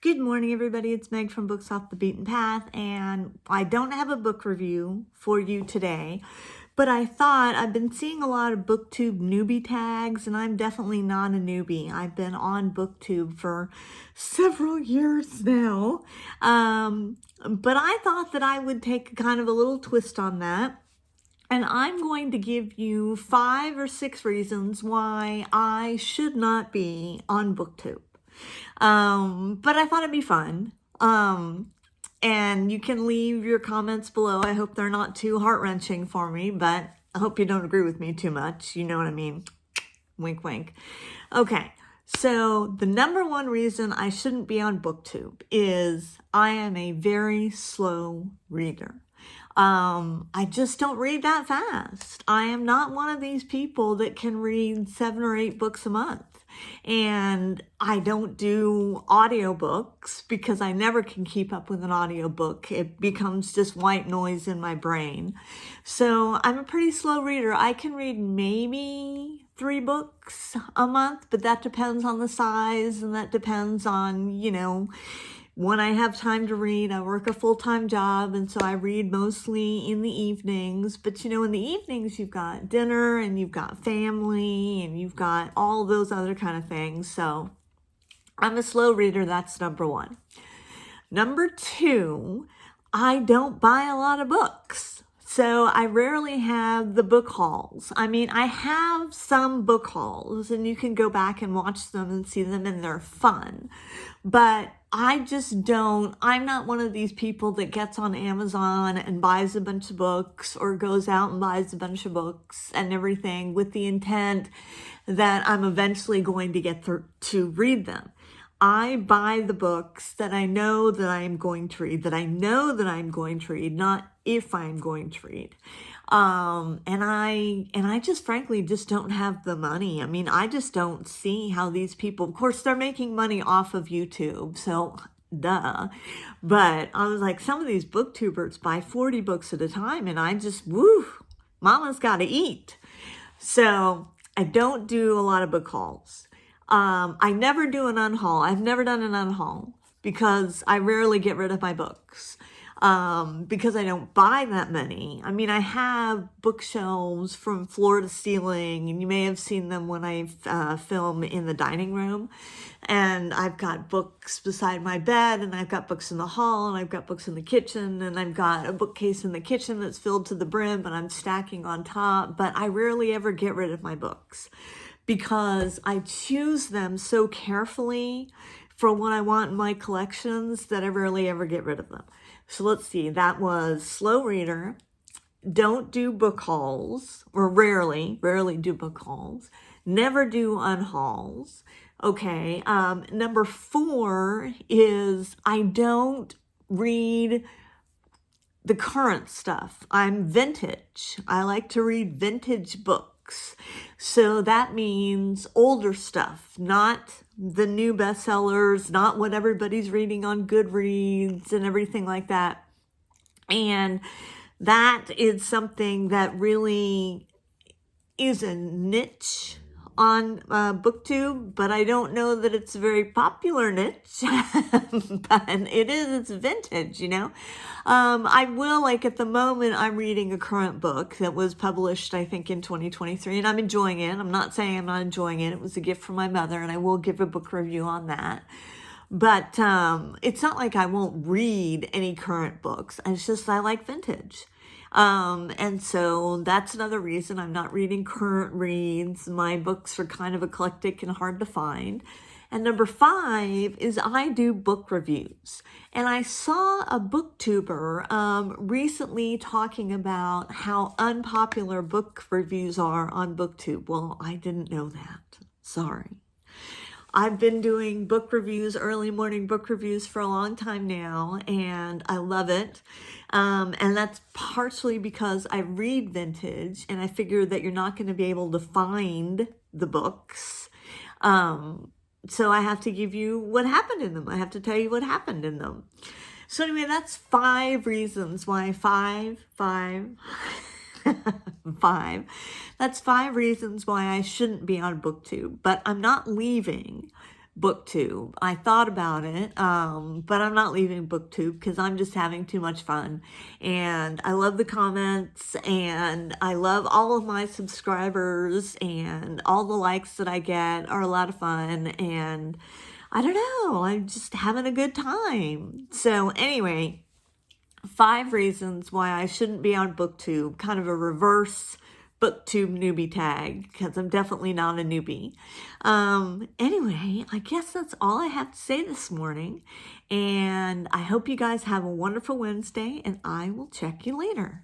Good morning, everybody. It's Meg from Books Off the Beaten Path, and I don't have a book review for you today, but I thought I've been seeing a lot of Booktube newbie tags, and I'm definitely not a newbie. I've been on Booktube for several years now, but I thought that I would take kind of a little twist on that. And I'm going to give you 5 or 6 reasons why I should not be on Booktube. But I thought it'd be fun. And you can leave your comments below. I hope they're not too heart-wrenching for me, but I hope you don't agree with me too much. You know what I mean? Wink, wink. Okay, so the number one reason I shouldn't be on Booktube is I am a very slow reader. I just don't read that fast. I am not one of these people that can read 7 or 8 books a month. And I don't do audiobooks because I never can keep up with an audiobook. It becomes just white noise in my brain. So I'm a pretty slow reader. I can read maybe 3 books a month, but that depends on the size and that depends on, when I have time to read. I work a full-time job, and so I read mostly in the evenings. But, in the evenings, you've got dinner, and you've got family, and you've got all those other kind of things. So I'm a slow reader. That's number one. Number 2, I don't buy a lot of books. So I rarely have the book hauls. I mean, I have some book hauls, and you can go back and watch them and see them, and they're fun. But I just don't, I'm not one of these people that gets on Amazon and buys a bunch of books or goes out and buys a bunch of books and everything with the intent that I'm eventually going to get to read them. I buy the books that I know that I am going to read, not if I'm going to read. And I just frankly just don't have the money. I mean, I just don't see how these people, of course, they're making money off of YouTube, so duh. But I was like, some of these booktubers buy 40 books at a time, and I just, mama's got to eat. So I don't do a lot of book hauls. I never do an unhaul. I've never done an unhaul because I rarely get rid of my books. Because I don't buy that many. I mean, I have bookshelves from floor to ceiling, and you may have seen them when I film in the dining room. And I've got books beside my bed, and I've got books in the hall, and I've got books in the kitchen, and I've got a bookcase in the kitchen that's filled to the brim, and I'm stacking on top. But I rarely ever get rid of my books because I choose them so carefully for what I want in my collections that I rarely ever get rid of them. So let's see, that was slow reader, don't do book hauls, or rarely do book hauls, never do unhauls. Okay, number 4 is I don't read the current stuff. I'm vintage. I like to read vintage books. So that means older stuff, not the new bestsellers, not what everybody's reading on Goodreads and everything like that. And that is something that really is a niche on Booktube, but I don't know that it's a very popular niche. But it's vintage, I will, like at the moment, I'm reading a current book that was published, I think, in 2023, and I'm enjoying it. I'm not saying I'm not enjoying it. It was a gift from my mother, and I will give a book review on that. But it's not like I won't read any current books. It's just I like vintage. And so that's another reason I'm not reading current reads. My books are kind of eclectic and hard to find. And number 5 is I do book reviews. And I saw a booktuber recently talking about how unpopular book reviews are on Booktube. Well, I didn't know that. Sorry. I've been doing book reviews, early morning book reviews for a long time now, and I love it. And that's partially because I read vintage, and I figure that you're not going to be able to find the books. So I have to give you what happened in them. I have to tell you what happened in them. So anyway, that's 5 reasons why 5. That's 5 reasons why I shouldn't be on Booktube, but I'm not leaving Booktube. I thought about it, but I'm not leaving Booktube because I'm just having too much fun. And I love the comments, and I love all of my subscribers, and all the likes that I get are a lot of fun. And I don't know, I'm just having a good time. So anyway, 5 reasons why I shouldn't be on Booktube, kind of a reverse Booktube newbie tag, because I'm definitely not a newbie. Anyway, I guess that's all I have to say this morning, and I hope you guys have a wonderful Wednesday, and I will check you later.